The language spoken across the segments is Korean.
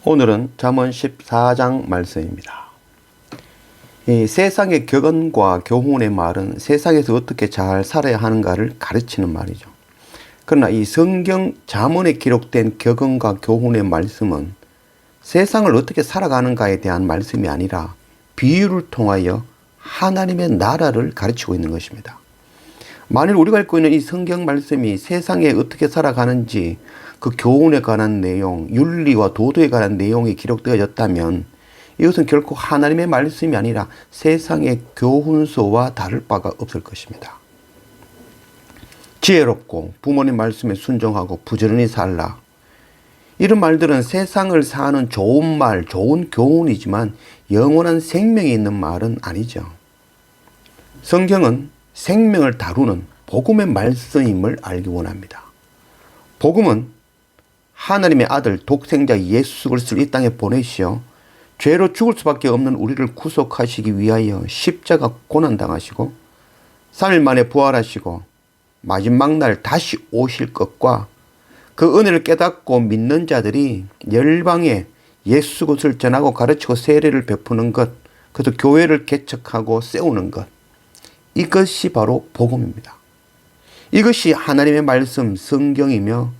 오늘은 잠언 14장 말씀입니다. 이 세상의 격언과 교훈의 말은 세상에서 어떻게 잘 살아야 하는가를 가르치는 말이죠. 그러나 이 성경 잠언에 기록된 격언과 교훈의 말씀은 세상을 어떻게 살아가는가에 대한 말씀이 아니라 비유를 통하여 하나님의 나라를 가르치고 있는 것입니다. 만일 우리가 읽고 있는 이 성경 말씀이 세상에 어떻게 살아가는지 그 교훈에 관한 내용, 윤리와 도덕에 관한 내용이 기록되어졌다면 이것은 결코 하나님의 말씀이 아니라 세상의 교훈서와 다를 바가 없을 것입니다. 지혜롭고 부모님 말씀에 순종하고 부지런히 살라. 이런 말들은 세상을 사는 좋은 말, 좋은 교훈이지만 영원한 생명이 있는 말은 아니죠. 성경은 생명을 다루는 복음의 말씀임을 알기 원합니다. 복음은 하나님의 아들 독생자 예수 그리스도를 이 땅에 보내시어 죄로 죽을 수밖에 없는 우리를 구속하시기 위하여 십자가 고난당하시고 3일 만에 부활하시고 마지막 날 다시 오실 것과 그 은혜를 깨닫고 믿는 자들이 열방에 예수 그리스도를 전하고 가르치고 세례를 베푸는 것, 그래서 교회를 개척하고 세우는 것, 이것이 바로 복음입니다. 이것이 하나님의 말씀 성경이며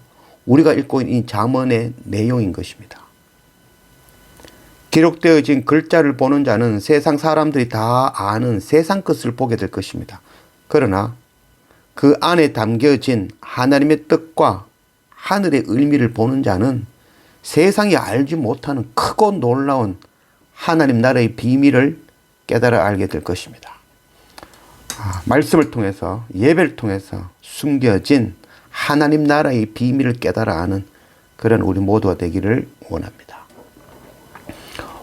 우리가 읽고 있는 이 잠언의 내용인 것입니다. 기록되어진 글자를 보는 자는 세상 사람들이 다 아는 세상 것을 보게 될 것입니다. 그러나 그 안에 담겨진 하나님의 뜻과 하늘의 의미를 보는 자는 세상이 알지 못하는 크고 놀라운 하나님 나라의 비밀을 깨달아 알게 될 것입니다. 말씀을 통해서, 예배를 통해서 숨겨진 하나님 나라의 비밀을 깨달아 아는 그런 우리 모두가 되기를 원합니다.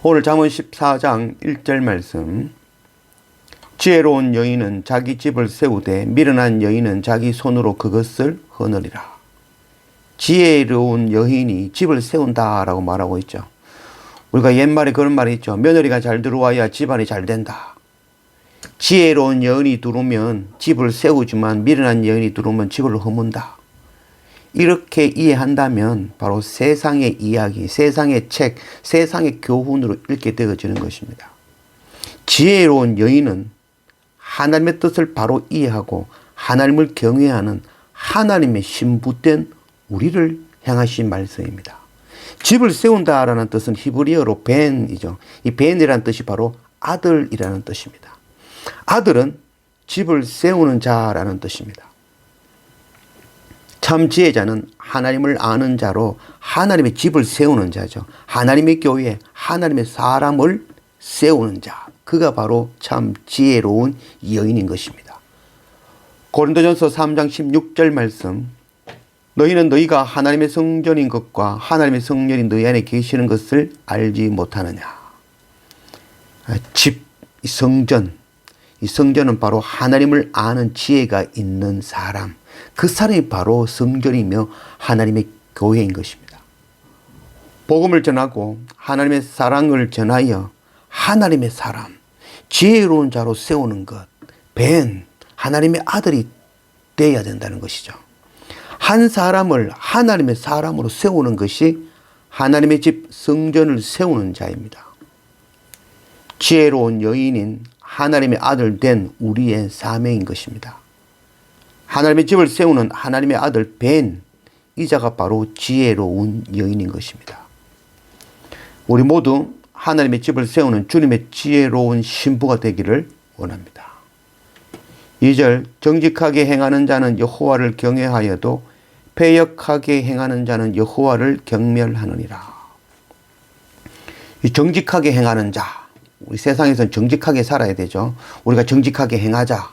오늘 잠언 14장 1절 말씀. 지혜로운 여인은 자기 집을 세우되 미련한 여인은 자기 손으로 그것을 허느리라. 지혜로운 여인이 집을 세운다라고 말하고 있죠. 우리가 옛말에 그런 말이 있죠. 며느리가 잘 들어와야 집안이 잘 된다. 지혜로운 여인이 들어오면 집을 세우지만 미련한 여인이 들어오면 집을 허문다. 이렇게 이해한다면 바로 세상의 이야기, 세상의 책, 세상의 교훈으로 읽게 되어지는 것입니다. 지혜로운 여인은 하나님의 뜻을 바로 이해하고 하나님을 경외하는 하나님의 신부된 우리를 향하신 말씀입니다. 집을 세운다라는 뜻은 히브리어로 벤이죠. 이 벤이라는 뜻이 바로 아들이라는 뜻입니다. 아들은 집을 세우는 자라는 뜻입니다. 참 지혜자는 하나님을 아는 자로 하나님의 집을 세우는 자죠. 하나님의 교회, 하나님의 사람을 세우는 자. 그가 바로 참 지혜로운 여인인 것입니다. 고린도전서 3장 16절 말씀. 너희는 너희가 하나님의 성전인 것과 하나님의 성령이 너희 안에 계시는 것을 알지 못하느냐. 집, 성전. 이 성전은 바로 하나님을 아는 지혜가 있는 사람. 그 사람이 바로 성전이며 하나님의 교회인 것입니다. 복음을 전하고 하나님의 사랑을 전하여 하나님의 사람, 지혜로운 자로 세우는 것, 벤, 하나님의 아들이 되어야 된다는 것이죠. 한 사람을 하나님의 사람으로 세우는 것이 하나님의 집 성전을 세우는 자입니다. 지혜로운 여인인 하나님의 아들 된 우리의 사명인 것입니다. 하나님의 집을 세우는 하나님의 아들 벤, 이 자가 바로 지혜로운 여인인 것입니다. 우리 모두 하나님의 집을 세우는 주님의 지혜로운 신부가 되기를 원합니다. 2절, 정직하게 행하는 자는 여호와를 경외하여도 패역하게 행하는 자는 여호와를 경멸하느니라. 이 정직하게 행하는 자, 우리 세상에서는 정직하게 살아야 되죠. 우리가 정직하게 행하자.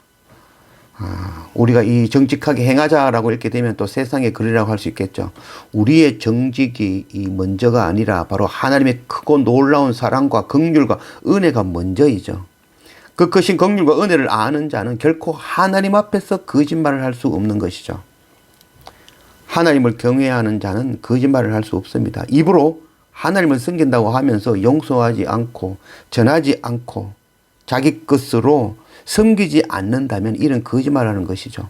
우리가 이 정직하게 행하자라고 읽게 되면 또 세상의 글이라고 할 수 있겠죠. 우리의 정직이 먼저가 아니라 바로 하나님의 크고 놀라운 사랑과 긍휼과 은혜가 먼저이죠. 그 크신 긍휼과 은혜를 아는 자는 결코 하나님 앞에서 거짓말을 할 수 없는 것이죠. 하나님을 경외하는 자는 거짓말을 할 수 없습니다. 입으로 하나님을 섬긴다고 하면서 용서하지 않고 전하지 않고 자기 것으로 섬기지 않는다면 이런 거짓말하는 것이죠.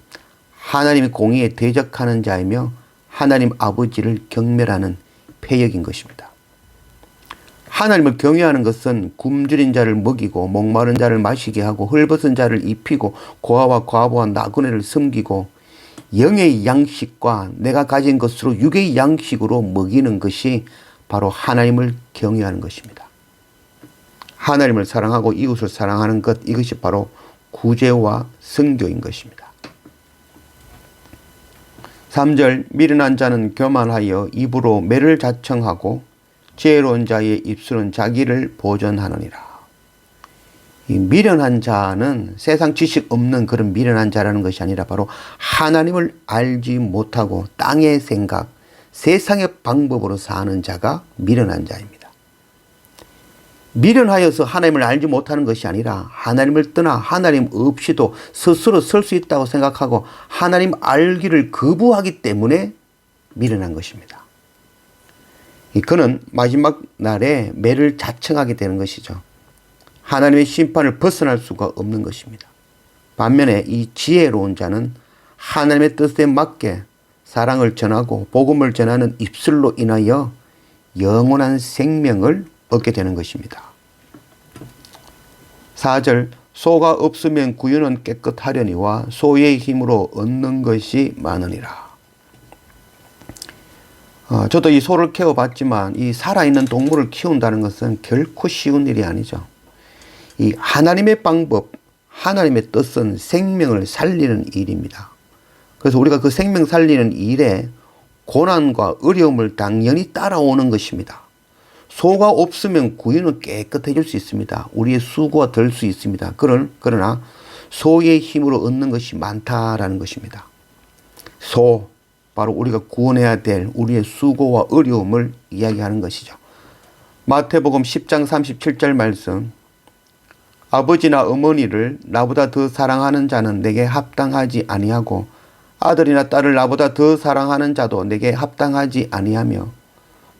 하나님의 공의에 대적하는 자이며 하나님 아버지를 경멸하는 패역인 것입니다. 하나님을 경외하는 것은 굶주린 자를 먹이고 목마른 자를 마시게 하고 헐벗은 자를 입히고 고아와 과부와 나그네를 섬기고 영의 양식과 내가 가진 것으로 육의 양식으로 먹이는 것이 바로 하나님을 경외하는 것입니다. 하나님을 사랑하고 이웃을 사랑하는 것, 이것이 바로 구제와 선교인 것입니다. 3절 미련한 자는 교만하여 입으로 매를 자청하고 지혜로운 자의 입술은 자기를 보전하느니라. 이 미련한 자는 세상 지식 없는 그런 미련한 자라는 것이 아니라 바로 하나님을 알지 못하고 땅의 생각, 세상의 방법으로 사는 자가 미련한 자입니다. 미련하여서 하나님을 알지 못하는 것이 아니라 하나님을 떠나 하나님 없이도 스스로 설 수 있다고 생각하고 하나님 알기를 거부하기 때문에 미련한 것입니다. 그는 마지막 날에 매를 자청하게 되는 것이죠. 하나님의 심판을 벗어날 수가 없는 것입니다. 반면에 이 지혜로운 자는 하나님의 뜻에 맞게 사랑을 전하고 복음을 전하는 입술로 인하여 영원한 생명을 얻게 되는 것입니다. 4절 소가 없으면 구유는 깨끗하려니와 소의 힘으로 얻는 것이 많으니라. 저도 이 소를 키워봤지만 이 살아있는 동물을 키운다는 것은 결코 쉬운 일이 아니죠. 이 하나님의 방법, 하나님의 뜻은 생명을 살리는 일입니다. 그래서 우리가 그 생명 살리는 일에 고난과 어려움을 당연히 따라오는 것입니다. 소가 없으면 구유는 깨끗해질 수 있습니다. 우리의 수고가 덜 수 있습니다. 그러나 소의 힘으로 얻는 것이 많다라는 것입니다. 소, 바로 우리가 구원해야 될 우리의 수고와 어려움을 이야기하는 것이죠. 마태복음 10장 37절 말씀, 아버지나 어머니를 나보다 더 사랑하는 자는 내게 합당하지 아니하고 아들이나 딸을 나보다 더 사랑하는 자도 내게 합당하지 아니하며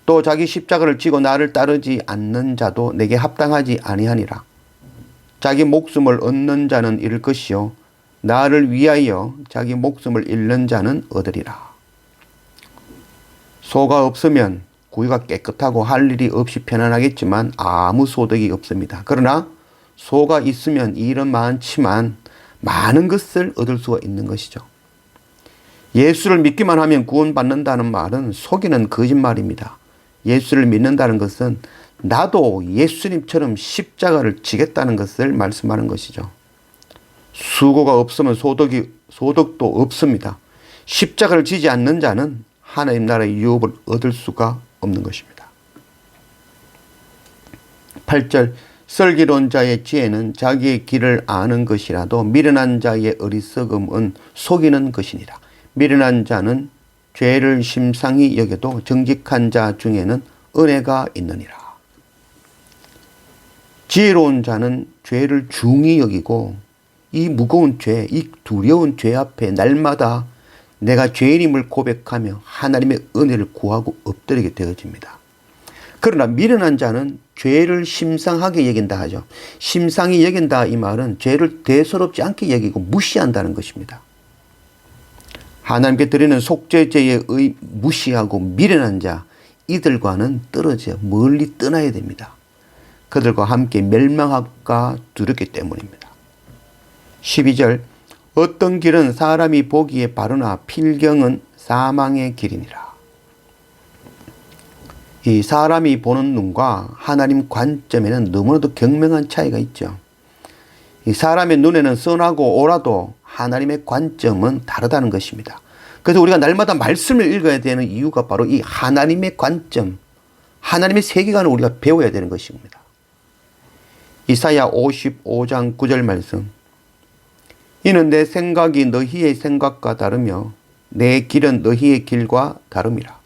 또 자기 십자가를 지고 나를 따르지 않는 자도 내게 합당하지 아니하니라. 자기 목숨을 얻는 자는 잃을 것이요 나를 위하여 자기 목숨을 잃는 자는 얻으리라. 소가 없으면 구유가 깨끗하고 할 일이 없이 편안하겠지만 아무 소득이 없습니다. 그러나 소가 있으면 일은 많지만 많은 것을 얻을 수가 있는 것이죠. 예수를 믿기만 하면 구원받는다는 말은 속이는 거짓말입니다. 예수를 믿는다는 것은 나도 예수님처럼 십자가를 지겠다는 것을 말씀하는 것이죠. 수고가 없으면 소득도 없습니다. 십자가를 지지 않는 자는 하나님 나라의 유업을 얻을 수가 없는 것입니다. 8절 슬기로운 자의 지혜는 자기의 길을 아는 것이라도 미련한 자의 어리석음은 속이는 것이니라. 미련한 자는 죄를 심상히 여겨도 정직한 자 중에는 은혜가 있느니라. 지혜로운 자는 죄를 중히 여기고 이 무거운 죄, 이 두려운 죄 앞에 날마다 내가 죄인임을 고백하며 하나님의 은혜를 구하고 엎드리게 되어집니다. 그러나 미련한 자는 죄를 심상하게 여긴다 하죠. 심상히 여긴다 이 말은 죄를 대수롭지 않게 여기고 무시한다는 것입니다. 하나님께 드리는 속죄제에 무시하고 미련한 자, 이들과는 떨어져 멀리 떠나야 됩니다. 그들과 함께 멸망할까 두렵기 때문입니다. 12절 어떤 길은 사람이 보기에 바르나 필경은 사망의 길이니라. 이 사람이 보는 눈과 하나님 관점에는 너무나도 경명한 차이가 있죠. 이 사람의 눈에는 선하고 옳아도 하나님의 관점은 다르다는 것입니다. 그래서 우리가 날마다 말씀을 읽어야 되는 이유가 바로 이 하나님의 관점, 하나님의 세계관을 우리가 배워야 되는 것입니다. 이사야 55장 9절 말씀, 이는 내 생각이 너희의 생각과 다르며 내 길은 너희의 길과 다름이라.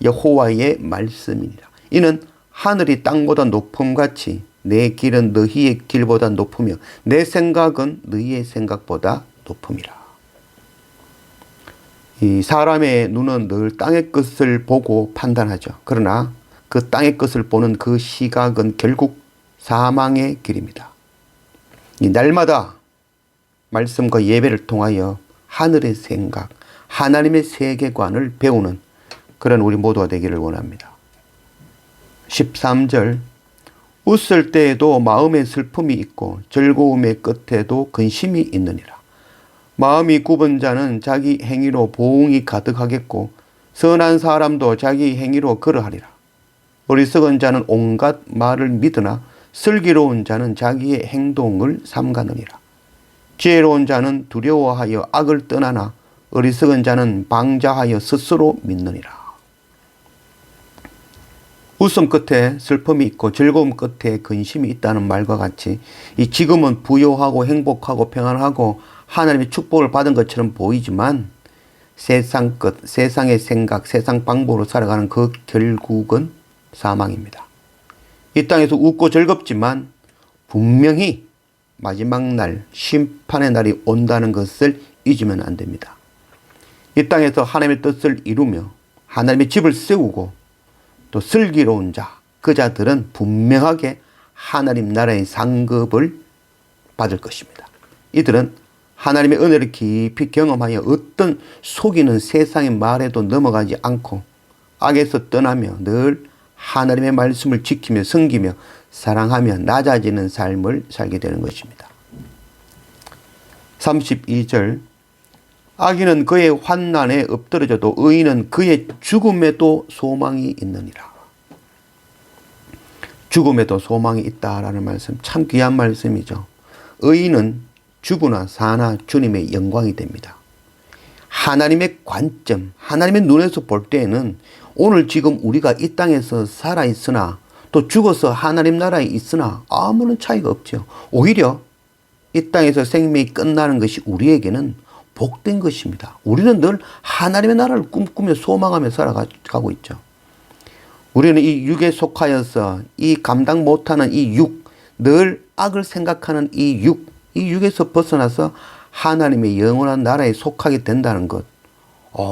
여호와의 말씀이니라. 이는 하늘이 땅보다 높음같이 내 길은 너희의 길보다 높으며 내 생각은 너희의 생각보다 높음이라. 이 사람의 눈은 늘 땅의 것을 보고 판단하죠. 그러나 그 땅의 것을 보는 그 시각은 결국 사망의 길입니다. 이 날마다 말씀과 예배를 통하여 하늘의 생각, 하나님의 세계관을 배우는 그런 우리 모두가 되기를 원합니다. 13절 웃을 때에도 마음에 슬픔이 있고 즐거움의 끝에도 근심이 있느니라. 마음이 굽은 자는 자기 행위로 보응이 가득하겠고 선한 사람도 자기 행위로 그러하리라. 어리석은 자는 온갖 말을 믿으나 슬기로운 자는 자기의 행동을 삼가느니라. 지혜로운 자는 두려워하여 악을 떠나나 어리석은 자는 방자하여 스스로 믿느니라. 웃음 끝에 슬픔이 있고 즐거움 끝에 근심이 있다는 말과 같이 이 지금은 부유하고 행복하고 평안하고 하나님의 축복을 받은 것처럼 보이지만 세상 끝, 세상의 생각, 세상 방법으로 살아가는 그 결국은 사망입니다. 이 땅에서 웃고 즐겁지만 분명히 마지막 날 심판의 날이 온다는 것을 잊으면 안 됩니다. 이 땅에서 하나님의 뜻을 이루며 하나님의 집을 세우고 또 슬기로운 자, 그 자들은 분명하게 하나님 나라의 상급을 받을 것입니다. 이들은 하나님의 은혜를 깊이 경험하여 어떤 속이는 세상의 말에도 넘어가지 않고 악에서 떠나며 늘 하나님의 말씀을 지키며 섬기며 사랑하며 낮아지는 삶을 살게 되는 것입니다. 32절 악인은 그의 환난에 엎드러져도 의인은 그의 죽음에도 소망이 있느니라. 죽음에도 소망이 있다라는 말씀 참 귀한 말씀이죠. 의인은 죽으나 사나 주님의 영광이 됩니다. 하나님의 관점, 하나님의 눈에서 볼 때에는 오늘 지금 우리가 이 땅에서 살아있으나 또 죽어서 하나님 나라에 있으나 아무런 차이가 없죠. 오히려 이 땅에서 생명이 끝나는 것이 우리에게는 복된 것입니다. 우리는 늘 하나님의 나라를 꿈꾸며 소망하며 살아가고 있죠. 우리는 이 육에 속하여서 이 감당 못하는 이 육, 늘 악을 생각하는 이 육에서 벗어나서 하나님의 영원한 나라에 속하게 된다는 것.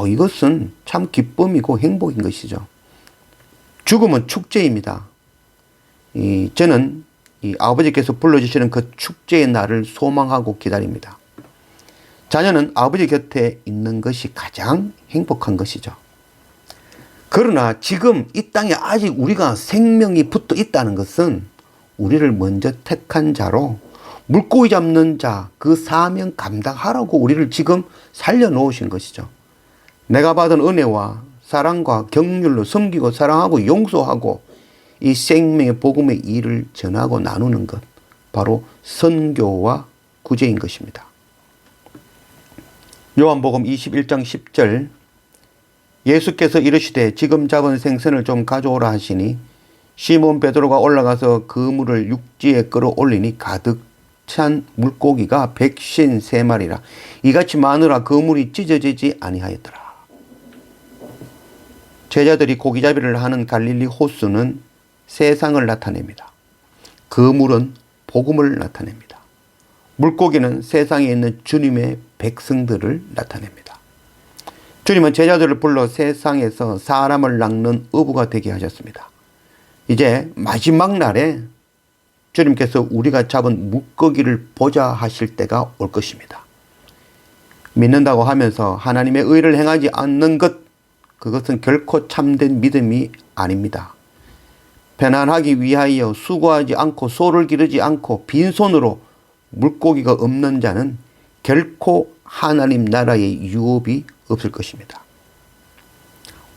이것은 참 기쁨이고 행복인 것이죠. 죽음은 축제입니다. 저는 이 아버지께서 불러주시는 그 축제의 날을 소망하고 기다립니다. 자녀는 아버지 곁에 있는 것이 가장 행복한 것이죠. 그러나 지금 이 땅에 아직 우리가 생명이 붙어 있다는 것은 우리를 먼저 택한 자로 물고기 잡는 자, 그 사명 감당하라고 우리를 지금 살려놓으신 것이죠. 내가 받은 은혜와 사랑과 긍휼로 섬기고 사랑하고 용서하고 이 생명의 복음의 일을 전하고 나누는 것, 바로 선교와 구제인 것입니다. 요한복음 21장 10절 예수께서 이르시되 지금 잡은 생선을 좀 가져오라 하시니 시몬 베드로가 올라가서 그물을 육지에 끌어올리니 가득 찬 물고기가 153마리라. 이같이 많으라 그물이 찢어지지 아니하였더라. 제자들이 고기잡이를 하는 갈릴리 호수는 세상을 나타냅니다. 그물은 복음을 나타냅니다. 물고기는 세상에 있는 주님의 백성들을 나타냅니다. 주님은 제자들을 불러 세상에서 사람을 낚는 어부가 되게 하셨습니다. 이제 마지막 날에 주님께서 우리가 잡은 물고기를 보자 하실 때가 올 것입니다. 믿는다고 하면서 하나님의 의를 행하지 않는 것, 그것은 결코 참된 믿음이 아닙니다. 편안하기 위하여 수고하지 않고 소를 기르지 않고 빈손으로 물고기가 없는 자는 결코 하나님 나라의 유업이 없을 것입니다.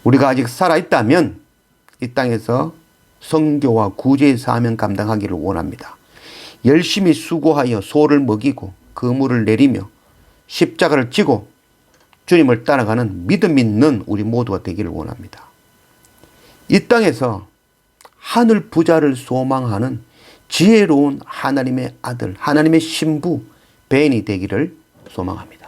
우리가 아직 살아있다면 이 땅에서 선교와 구제의 사명 감당하기를 원합니다. 열심히 수고하여 소를 먹이고 그물을 내리며 십자가를 지고 주님을 따라가는 믿음 있는 우리 모두가 되기를 원합니다. 이 땅에서 하늘 부자를 소망하는 지혜로운 하나님의 아들, 하나님의 신부, 벤이 되기를 소망합니다.